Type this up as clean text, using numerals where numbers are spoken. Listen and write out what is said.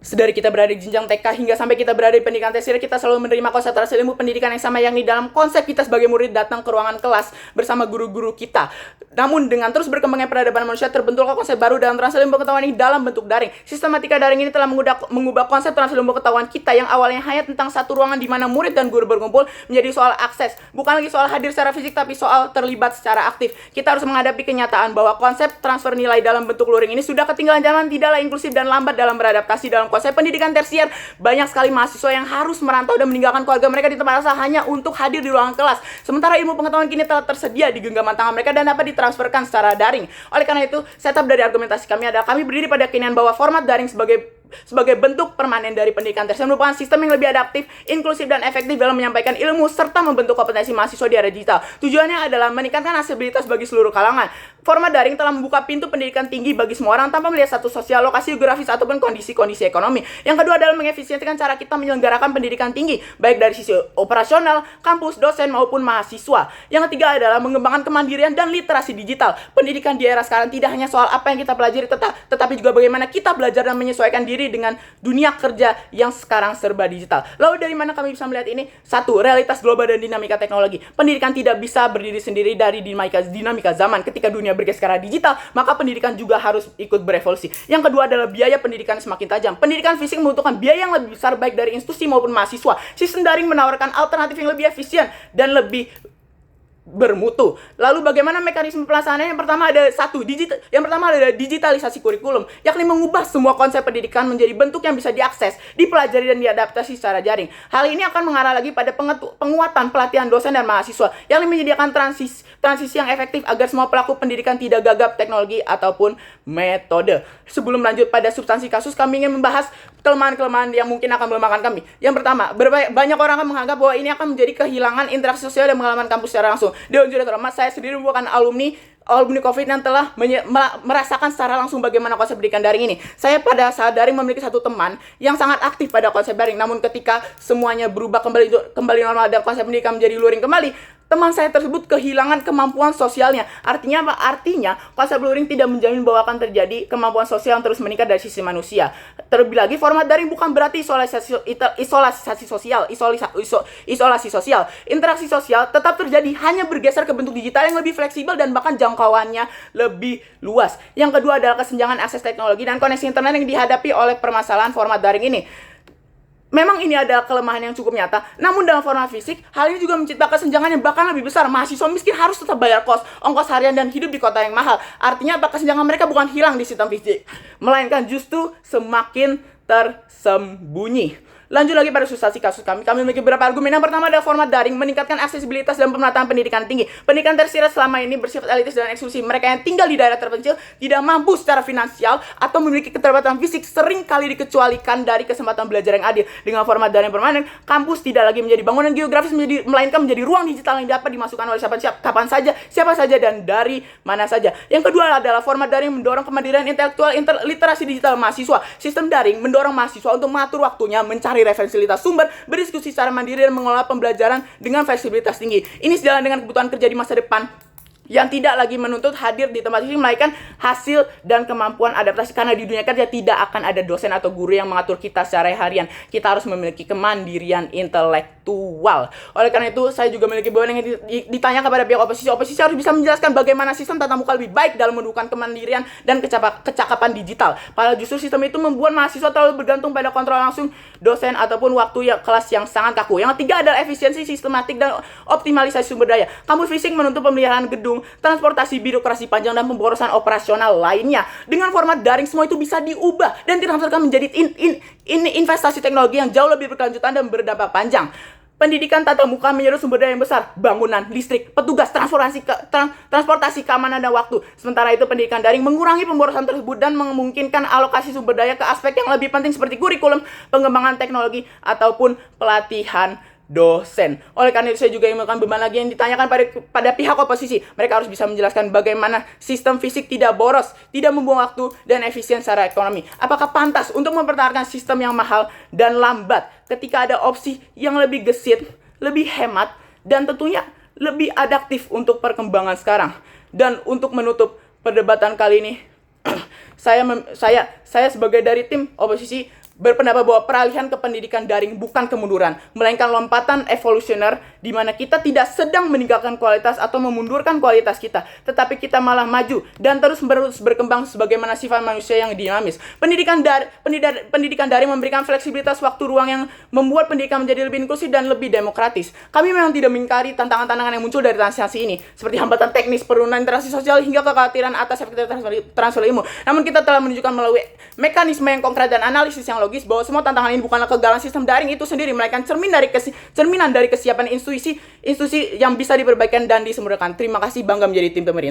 Sedari kita berada di jenjang TK hingga sampai kita berada di pendidikan tersier, kita selalu menerima konsentrasi ilmu pendidikan yang sama, yakni dalam konsep kita sebagai murid datang ke ruangan kelas bersama guru-guru kita. Namun dengan terus berkembangnya peradaban manusia, terbentuklah konsep baru dalam transfer ilmu pengetahuan ini dalam bentuk daring. Sistematika daring ini telah mengubah konsep transfer ilmu pengetahuan kita yang awalnya hanya tentang satu ruangan di mana murid dan guru berkumpul menjadi soal akses. Bukan lagi soal hadir secara fisik, tapi soal terlibat secara aktif. Kita harus menghadapi kenyataan bahwa konsep transfer nilai dalam bentuk luring ini sudah ketinggalan zaman, tidaklah inklusif dan lambat dalam beradaptasi dalam konsep pendidikan tersier. Banyak sekali mahasiswa yang harus merantau dan meninggalkan keluarga mereka di tempat asal hanya untuk hadir di ruangan kelas. Sementara ilmu pengetahuan kini telah tersedia di genggaman tangan mereka dan dapat ditransferkan secara daring. Oleh karena itu, setup dari argumentasi kami adalah kami berdiri pada keyakinan bahwa format daring sebagai bentuk permanen dari pendidikan tersier merupakan sistem yang lebih adaptif, inklusif, dan efektif dalam menyampaikan ilmu serta membentuk kompetensi mahasiswa di era digital. Tujuannya adalah meningkatkan aksesibilitas bagi seluruh kalangan. Format daring telah membuka pintu pendidikan tinggi bagi semua orang tanpa melihat status sosial, lokasi geografis, ataupun kondisi ekonomi. Yang kedua adalah mengefisiensikan cara kita menyelenggarakan pendidikan tinggi, baik dari sisi operasional, kampus, dosen, maupun mahasiswa. Yang ketiga adalah mengembangkan kemandirian dan literasi digital. Pendidikan di era sekarang tidak hanya soal apa yang kita pelajari, tetapi juga bagaimana kita belajar dan menyesuaikan diri dengan dunia kerja yang sekarang serba digital. Lalu dari mana kami bisa melihat ini? Satu, realitas global dan dinamika teknologi. Pendidikan tidak bisa berdiri sendiri dari dinamika zaman. Ketika dunia bergeser ke arah digital, maka pendidikan juga harus ikut berevolusi. Yang kedua adalah biaya pendidikan semakin tajam. Pendidikan fisik membutuhkan biaya yang lebih besar baik dari institusi maupun mahasiswa. Sistem daring menawarkan alternatif yang lebih efisien dan lebih bermutu. Lalu bagaimana mekanisme pelaksanaannya? Yang pertama adalah digitalisasi kurikulum, yakni mengubah semua konsep pendidikan menjadi bentuk yang bisa diakses, dipelajari, dan diadaptasi secara daring. Hal ini akan mengarah lagi pada penguatan pelatihan dosen dan mahasiswa, yakni menyediakan transisi yang efektif agar semua pelaku pendidikan tidak gagap teknologi ataupun metode. Sebelum lanjut pada substansi kasus, kami ingin membahas kelemahan-kelemahan yang mungkin akan melemahkan kami. Yang pertama, banyak orang akan menganggap bahwa ini akan menjadi kehilangan interaksi sosial dan pengalaman kampus secara langsung. Dewan Jurator Emas, saya sendiri merupakan alumni COVID yang telah merasakan secara langsung bagaimana konsep pendidikan daring ini. Saya pada saat daring memiliki satu teman yang sangat aktif pada konsep daring. Namun ketika semuanya berubah kembali normal dan konsep pendidikan menjadi luring kembali, teman saya tersebut kehilangan kemampuan sosialnya. Artinya apa? Artinya konsep luring tidak menjamin bahwa akan terjadi kemampuan sosial yang terus meningkat dari sisi manusia. Terlebih lagi, format daring bukan berarti isolasi sosial. Interaksi sosial tetap terjadi, hanya bergeser ke bentuk digital yang lebih fleksibel dan bahkan jangkauannya lebih luas. Yang kedua adalah kesenjangan akses teknologi dan koneksi internet yang dihadapi oleh permasalahan format daring ini. Memang ini adalah kelemahan yang cukup nyata, namun dalam format fisik, hal ini juga menciptakan kesenjangan yang bahkan lebih besar. Mahasiswa miskin harus tetap bayar ongkos harian dan hidup di kota yang mahal. Artinya apa? Kesenjangan mereka bukan hilang di sistem fisik, melainkan justru semakin tersembunyi. Lanjut lagi pada substansi kasus kami memiliki beberapa argumen. Yang pertama adalah format daring meningkatkan aksesibilitas dan pemenataan pendidikan tinggi. Pendidikan tersier selama ini bersifat elitis dan eksklusif. Mereka yang tinggal di daerah terpencil, tidak mampu secara finansial, atau memiliki keterbatasan fisik sering kali dikecualikan dari kesempatan belajar yang adil. Dengan format daring permanen, kampus tidak lagi menjadi bangunan geografis, melainkan menjadi ruang digital yang dapat dimasukkan oleh siapa saja, dan dari mana saja. Yang kedua adalah format daring mendorong kemandirian intelektual, literasi digital mahasiswa. Sistem daring mendorong mahasiswa untuk mengatur waktunya, mencari referensialitas sumber, berdiskusi secara mandiri, dan mengelola pembelajaran dengan fleksibilitas tinggi. Ini sejalan dengan kebutuhan kerja di masa depan yang tidak lagi menuntut hadir di tempat fisik, melainkan hasil dan kemampuan adaptasi. Karena di dunia kerja tidak akan ada dosen atau guru yang mengatur kita secara harian. Kita harus memiliki kemandirian intelektual. Oleh karena itu, saya juga memiliki beban yang ditanya kepada pihak oposisi. Oposisi harus bisa menjelaskan bagaimana sistem tatap muka lebih baik dalam mendukung kemandirian dan kecakapan digital. Padahal justru sistem itu membuat mahasiswa terlalu bergantung pada kontrol langsung dosen ataupun waktu kelas yang sangat kaku. Yang ketiga adalah efisiensi sistematik dan optimalisasi sumber daya. Kampus fisik menuntut pemeliharaan gedung, transportasi, birokrasi panjang, dan pemborosan operasional lainnya. Dengan format daring, semua itu bisa diubah dan ditransferkan menjadi investasi teknologi yang jauh lebih berkelanjutan dan berdampak panjang. Pendidikan tatap muka menyerap sumber daya yang besar, bangunan, listrik, petugas, transportasi, keamanan, dan waktu. Sementara itu, pendidikan daring mengurangi pemborosan tersebut dan memungkinkan alokasi sumber daya ke aspek yang lebih penting seperti kurikulum, pengembangan teknologi, ataupun pelatihan dosen. Oleh karena itu, saya juga ingin melakukan beban lagi yang ditanyakan pada pihak oposisi. Mereka harus bisa menjelaskan bagaimana sistem fisik tidak boros, tidak membuang waktu, dan efisien secara ekonomi. Apakah pantas untuk mempertahankan sistem yang mahal dan lambat ketika ada opsi yang lebih gesit, lebih hemat, dan tentunya lebih adaptif untuk perkembangan sekarang? Dan untuk menutup perdebatan kali ini, saya sebagai dari tim oposisi berpendapat bahwa peralihan ke pendidikan daring bukan kemunduran, melainkan lompatan evolusioner di mana kita tidak sedang meninggalkan kualitas atau memundurkan kualitas kita, tetapi kita malah maju dan terus berkembang sebagaimana sifat manusia yang dinamis. Pendidikan daring memberikan fleksibilitas waktu ruang yang membuat pendidikan menjadi lebih inklusif dan lebih demokratis. Kami memang tidak mengingkari tantangan-tantangan yang muncul dari transisi ini, seperti hambatan teknis, penurunan interaksi sosial, hingga kekhawatiran atas efektivitas transfer ilmu. Namun kita telah menunjukkan melalui mekanisme yang konkret dan analisis yang logis bahwa semua tantangan ini bukanlah kegagalan sistem daring itu sendiri, melainkan cerminan dari kesiapan institusi yang bisa diperbaikan dan disempurnakan. Terima kasih, bangga menjadi tim pemerintah.